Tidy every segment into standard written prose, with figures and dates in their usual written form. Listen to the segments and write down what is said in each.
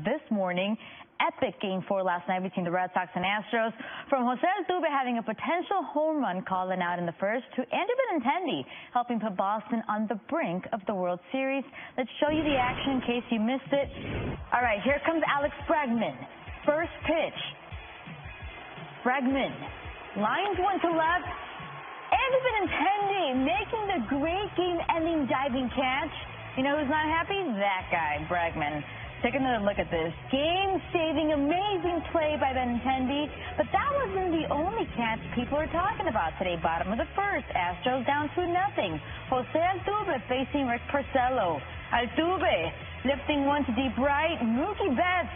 this morning. Epic Game 4 last night between the Red Sox and Astros. From Jose Altuve having a potential home run calling out in the first to Andrew Benintendi helping put Boston on the brink of the World Series. Let's show you the action in case you missed it. All right, here comes Alex Bregman. First pitch. Bregman lines one to left. Andrew Benintendi making the great game-ending diving catch. You know who's not happy? That guy, Bregman. Take another look at this. Game-saving, amazing play by Benintendi. But that wasn't the only catch people are talking about today. Bottom of the first, Astros down 2-0. Jose Altuve facing Rick Porcello. Altuve lifting one to deep right. Mookie Betts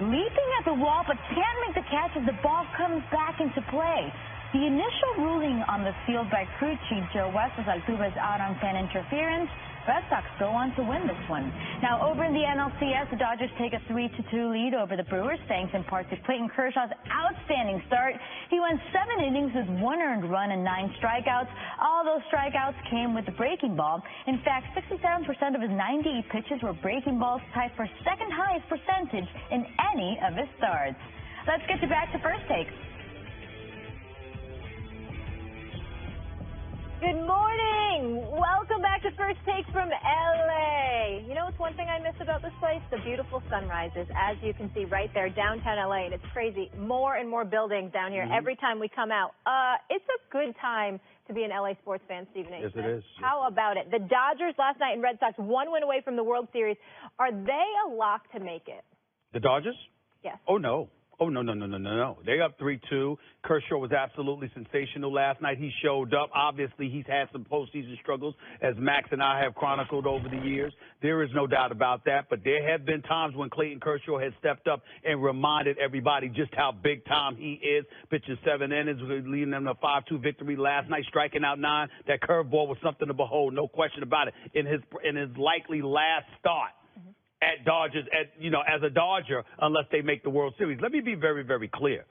leaping at the wall but can't make the catch as the ball comes back into play. The initial ruling on the field by crew chief Joe West was Altuve's out on fan interference. Red Sox go on to win this one. Now, over in the NLCS, the Dodgers take a 3-2 lead over the Brewers, thanks in part to Clayton Kershaw's outstanding start. He went 7 innings with 1 earned run and 9 strikeouts. All those strikeouts came with the breaking ball. In fact, 67% of his 98 pitches were breaking balls, tied for second highest percentage in any of his starts. Let's get you back to First Take. Good morning. Welcome back to First Take from LA. You know what's one thing I miss about this place? The beautiful sunrises, as you can see right there, downtown LA, and it's crazy. More and more buildings down here every time we come out. It's a good time to be an LA sports fan, Stephen A. Yes, it is. How about it? The Dodgers last night and Red Sox 1 win away from the World Series. Are they a lock to make it? The Dodgers? Yes. Oh, no. Oh, no. They up 3-2. Kershaw was absolutely sensational last night. He showed up. Obviously, he's had some postseason struggles, as Max and I have chronicled over the years. There is no doubt about that. But there have been times when Clayton Kershaw has stepped up and reminded everybody just how big time he is. Pitching 7 innings, leading them to a 5-2 victory last night, striking out 9. That curveball was something to behold, no question about it, in his likely last start at Dodgers, as a Dodger, unless they make the World Series. Let me be very, very clear.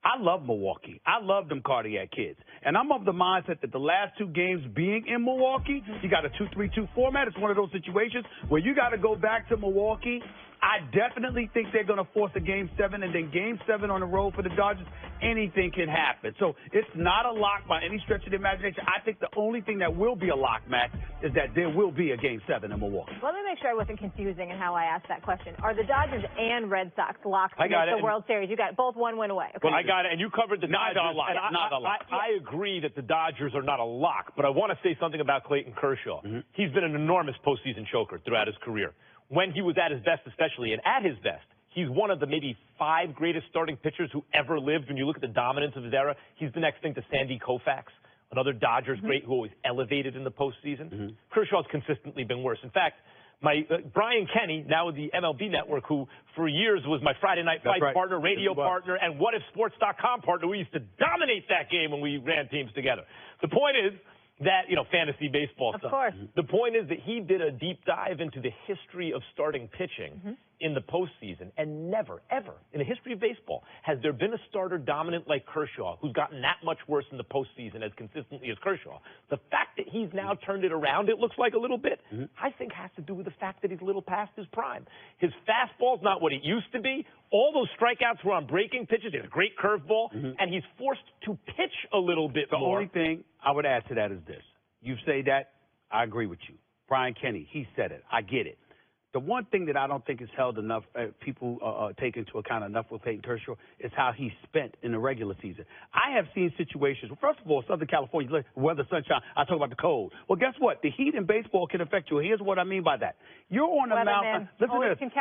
I love Milwaukee. I love them cardiac kids. And I'm of the mindset that the last 2 games being in Milwaukee, you got a 2-3-2 format. It's one of those situations where you got to go back to Milwaukee. I definitely think they're going to force a Game 7, and then Game 7 on the road for the Dodgers, anything can happen. So it's not a lock by any stretch of the imagination. I think the only thing that will be a lock, Max, is that there will be a Game 7 in Milwaukee. Let me make sure I wasn't confusing in how I asked that question. Are the Dodgers and Red Sox locked to make the World Series? You got both 1 win away. Okay. Well, I got it, and you covered the Dodgers. Not a lock. I agree that the Dodgers are not a lock, but I want to say something about Clayton Kershaw. He's been an enormous postseason choker throughout his career. When he was at his best especially, and at his best, he's one of the maybe 5 greatest starting pitchers who ever lived. When you look at the dominance of his era, he's the next thing to Sandy Koufax, another Dodgers great who always elevated in the postseason. Kershaw's consistently been worse. In fact, my Brian Kenny, now with the MLB Network, who for years was my Friday Night Fights partner, radio partner, and WhatIfSports.com partner. We used to dominate that game when we ran teams together. The point is that, fantasy baseball stuff. Of course. The point is that he did a deep dive into the history of starting pitching in the postseason, and never, ever in the history of baseball has there been a starter dominant like Kershaw who's gotten that much worse in the postseason as consistently as Kershaw. The fact that he's now turned it around, it looks like a little bit, I think has to do with the fact that he's a little past his prime. His fastball's not what it used to be. All those strikeouts were on breaking pitches. He has a great curveball, and he's forced to pitch a little bit more. The only thing I would add to that is this. You say that, I agree with you. Brian Kenny, he said it. I get it. The one thing that I don't think is held enough, people take into account enough with Clayton Kershaw, is how he spent in the regular season. I have seen situations, first of all, Southern California, weather, sunshine, I talk about the cold. Well, guess what? The heat in baseball can affect you. Here's what I mean by that. You're on the mound. Listen to this.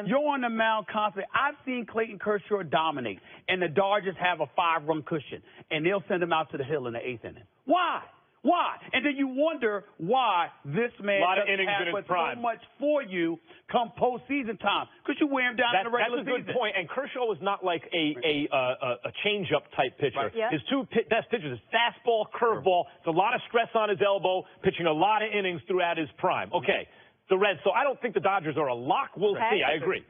You're on the mound constantly. I've seen Clayton Kershaw dominate, and the Dodgers have a 5-run cushion, and they'll send him out to the hill in the 8th inning. Why? Why? And then you wonder why this man doesn't have so much for you come postseason time, because you wear him down in the regular season. That's a good point. And Kershaw was not like a change-up type pitcher. Right. Yeah. His 2 best pitches is fastball, curveball. It's a lot of stress on his elbow, pitching a lot of innings throughout his prime. Okay, the Reds. So I don't think the Dodgers are a lock. We'll see. I agree.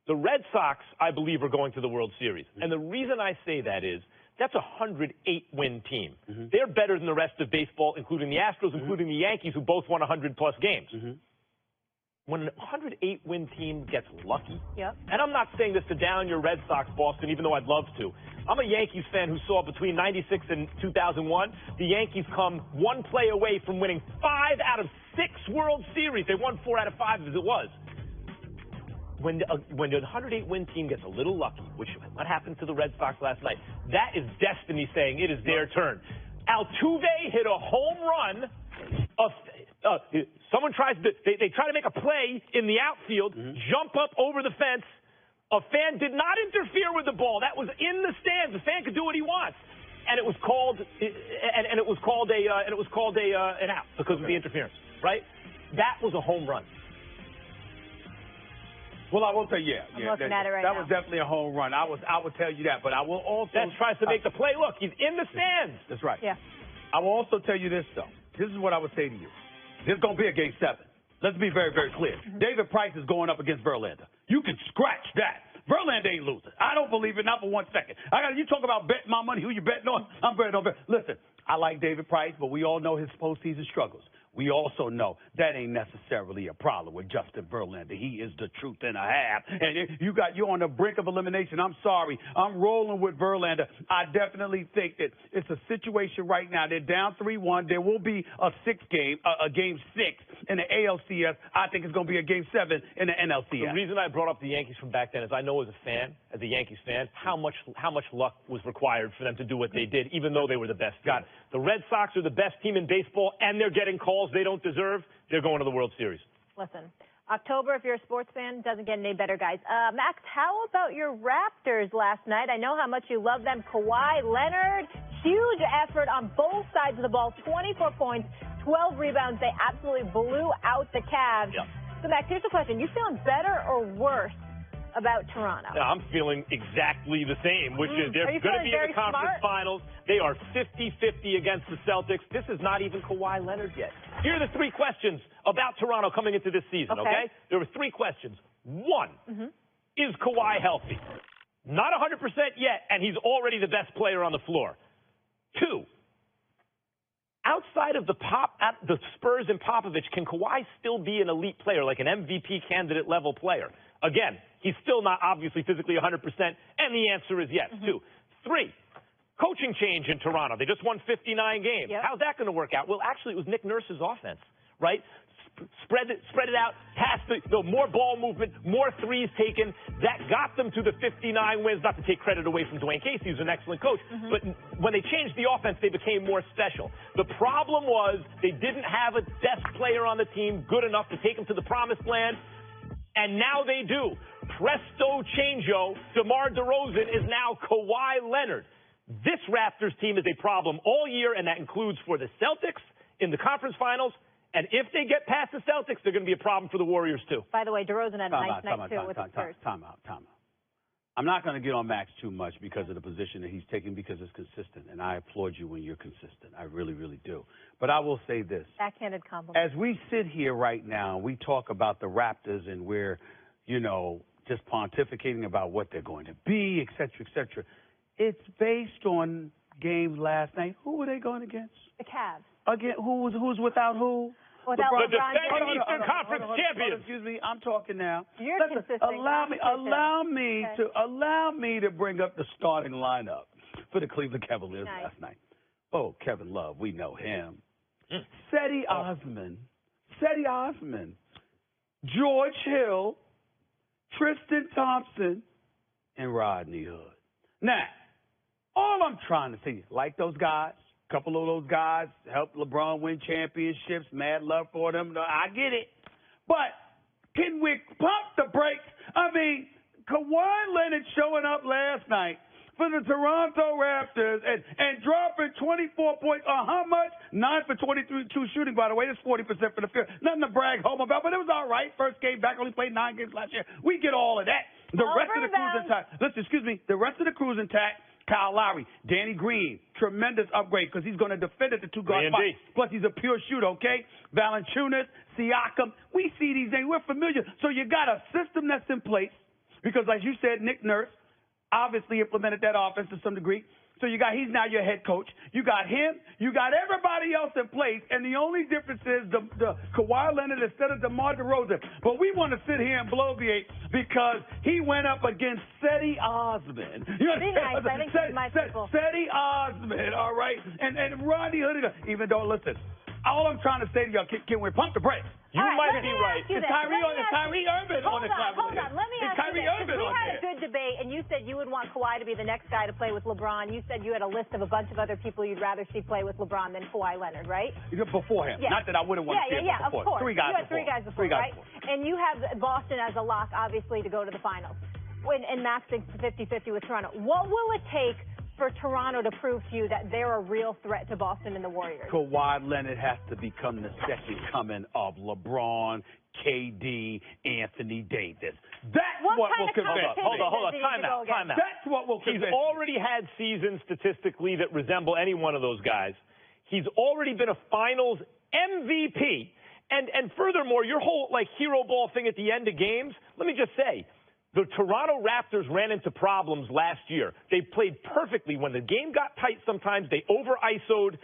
The Red Sox, I believe, are going to the World Series. And the reason I say that is that's a 108-win team. They're better than the rest of baseball, including the Astros, including the Yankees, who both won 100-plus games. when a 108-win team gets lucky, Yep. and I'm not saying this to down your Red Sox, Boston, even though I'd love to. I'm a Yankees fan who saw between 96 and 2001, the Yankees come one play away from winning 5 out of 6 World Series. They won 4 out of 5 as it was. When the 108-win team gets a little lucky, which what happened to the Red Sox last night, that is destiny saying it is their turn. Altuve hit a home run. Someone they try to make a play in the outfield, jump up over the fence. A fan did not interfere with the ball. That was in the stands. The fan could do what he wants, and it was called an out because of the interference. Right? That was a home run. Well, I will say, I'm looking at it right now. That was definitely a home run. I would tell you that, but I will also. That tries to make the play. Look, he's in the stands. That's right. Yeah. I will also tell you this, though. This is what I would say to you. There's going to be a Game 7. Let's be very, very clear. David Price is going up against Verlander. You can scratch that. Verlander ain't losing. I don't believe it, not for 1 second. You talk about betting my money, who you betting on? I'm betting on. Listen, I like David Price, but we all know his postseason struggles. We also know that ain't necessarily a problem with Justin Verlander. He is the truth and a half. And you're on the brink of elimination. I'm sorry. I'm rolling with Verlander. I definitely think that it's a situation right now. They're down 3-1. There will be a game 6 in the ALCS. I think it's going to be a game 7 in the NLCS. The reason I brought up the Yankees from back then is I know as a Yankees fan, how much luck was required for them to do what they did, even though they were the best team. Got it. The Red Sox are the best team in baseball, and they're getting calls they don't deserve. They're going to the World Series. Listen, October, if you're a sports fan, doesn't get any better, guys. Max, how about your Raptors last night? I know how much you love them. Kawhi Leonard, huge effort on both sides of the ball, 24 points, 12 rebounds. They absolutely blew out the Cavs. Yep. So, Max, here's the question. You feeling better or worse about Toronto? Yeah, I'm feeling exactly the same, which is they're going to be in the conference finals. They are 50-50 against the Celtics. This is not even Kawhi Leonard yet. Here are the 3 questions about Toronto coming into this season, okay? There were 3 questions. 1, is Kawhi healthy? Not 100% yet, and he's already the best player on the floor. 2, outside of the Spurs and Popovich, can Kawhi still be an elite player, like an MVP candidate level player? Again, he's still not obviously physically 100%, and the answer is yes, 2. 3, coaching change in Toronto. They just won 59 games. Yep. How's that going to work out? Well, actually, it was Nick Nurse's offense, right? Spread it out, pass more ball movement, more threes taken. That got them to the 59 wins. Not to take credit away from Dwayne Casey, who's an excellent coach, but when they changed the offense, they became more special. The problem was they didn't have a best player on the team good enough to take them to the promised land. And now they do. Presto changeo, DeMar DeRozan is now Kawhi Leonard. This Raptors team is a problem all year, and that includes for the Celtics in the conference finals. And if they get past the Celtics, they're going to be a problem for the Warriors, too. By the way, DeRozan had a nice night, too, with the Spurs. Time out. I'm not going to get on Max too much because of the position that he's taking because it's consistent, and I applaud you when you're consistent. I really, really do. But I will say this. Backhanded compliment. As we sit here right now, we talk about the Raptors and we're, just pontificating about what they're going to be, et cetera, et cetera. It's based on games last night. Who were they going against? The Cavs. Again, who's without who? Without The LeBron defending James. Eastern Conference champions. Excuse me, I'm talking now. You're Listen, consistent. allow me to bring up the starting lineup for the Cleveland Cavaliers last night. Oh, Kevin Love, we know him. Cedi Osman, George Hill, Tristan Thompson, and Rodney Hood. Now, all I'm trying to say, like those guys, a couple of those guys helped LeBron win championships, mad love for them. I get it. But can we pump the brakes? I mean, Kawhi Leonard showing up last night for the Toronto Raptors and dropping 24 points on how much? 9 for 22 shooting, by the way. That's 40% for the field. Nothing to brag home about, but it was all right. First game back, only played 9 games last year. We get all of that. The rest of the crew's intact. Listen, excuse me. The rest of the crew's intact. Kyle Lowry, Danny Green, tremendous upgrade because he's going to defend at the 2-guard spot. Plus, he's a pure shooter, okay? Valanciunas, Siakam. We see these names. We're familiar. So you got a system that's in place because, like you said, Nick Nurse obviously implemented that offense to some degree. So he's now your head coach. You got him. You got everybody else in place. And the only difference is the Kawhi Leonard instead of DeMar DeRozan. But we want to sit here and bloviate because he went up against Cedi Osman. Be nice. I think he's my people. Cedi Osman, all right? And Rodney Hood. Even though, listen, all I'm trying to say to y'all, can we pump the brakes? You might be right. Is Kyrie Irving on the Hold on. Let me ask you this. We had a good debate, and you said you would want Kawhi to be the next guy to play with LeBron. You said you had a list of a bunch of other people you'd rather see play with LeBron than Kawhi Leonard, right? Before him. Yeah. Not that I wouldn't want to see him before. Of course. Three guys you had before. three guys before, right? And you have Boston as a lock, obviously, to go to the finals. And Max thinks 50-50 with Toronto. What will it take for Toronto to prove to you that they're a real threat to Boston and the Warriors? Kawhi Leonard has to become the second coming of LeBron, KD, Anthony Davis. That's what will convince. Hold on. Time out. That's what will convince. He's already had seasons statistically that resemble any one of those guys. He's already been a Finals MVP. And furthermore, your whole hero ball thing at the end of games, let me just say, the Toronto Raptors ran into problems last year. They played perfectly. When the game got tight sometimes, they over-ISO'd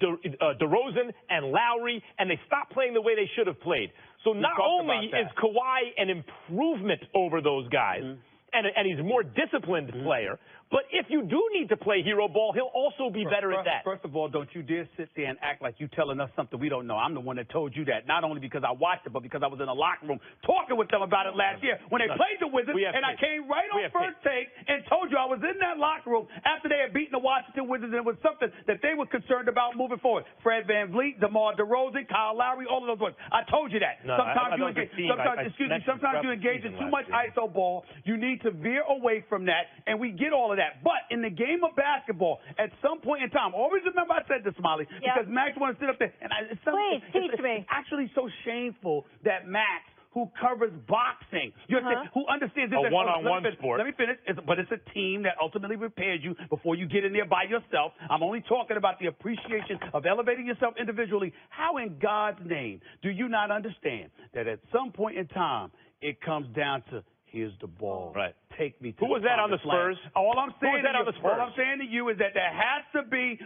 DeRozan and Lowry, and they stopped playing the way they should have played. So not only is Kawhi an improvement over those guys, and he's a more disciplined player, but if you do need to play hero ball, he'll also be better at that. First of all, don't you dare sit there and act like you're telling us something we don't know. I'm the one that told you that, not only because I watched it, but because I was in the locker room talking with them about it last year when they played the Wizards, and I came right on first take and told you I was in that locker room after they had beaten the Washington Wizards, and it was something that they were concerned about moving forward. Fred VanVleet, DeMar DeRozan, Kyle Lowry, all of those ones. I told you that. No, sometimes you engage in too much ISO ball. You need to veer away from that, and we get all of that. But in the game of basketball, at some point in time, always remember I said this, Molly, because Max wants to sit up there. And Please, teach me. It's actually so shameful that Max, who covers boxing, who understands this, a one-on-one sport. Let me finish. But it's a team that ultimately prepares you before you get in there by yourself. I'm only talking about the appreciation of elevating yourself individually. How in God's name do you not understand that at some point in time it comes down to here's the ball. Right. Take me to Who was that on the Spurs? All I'm saying to you is that there has to be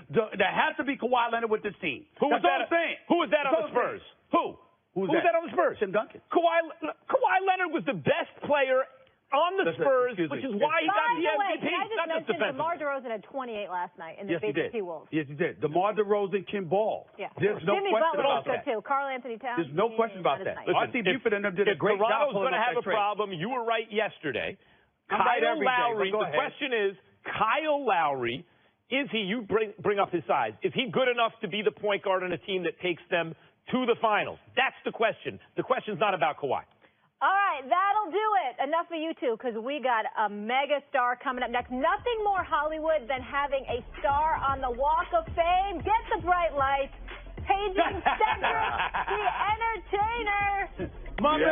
Kawhi Leonard with this team. Who was that on the Spurs? Who was that on the Spurs? Tim Duncan. Kawhi Leonard was the best player on the Spurs, which is why he got the MVP. Can I just mention DeMar DeRozan had 28 last night in the Big T Wolves. Yes, he did. DeMar DeRozan can ball. Yeah. There's no Jimmy question Butler about was good that. too. Carl Anthony Towns. There's no question about that. Listen, R.C. Buford and them did a great job. Toronto's going to have a problem. You were right yesterday. Kyle Lowry, the question is, Kyle Lowry, you bring up his size, is he good enough to be the point guard on a team that takes them to the finals? That's the question. The question's not about Kawhi. All right, that'll do it. Enough of you two, because we got a mega star coming up next. Nothing more Hollywood than having a star on the Walk of Fame. Get the bright lights. Paging Cedric, the entertainer. My man.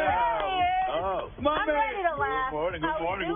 I'm ready to laugh. Good morning.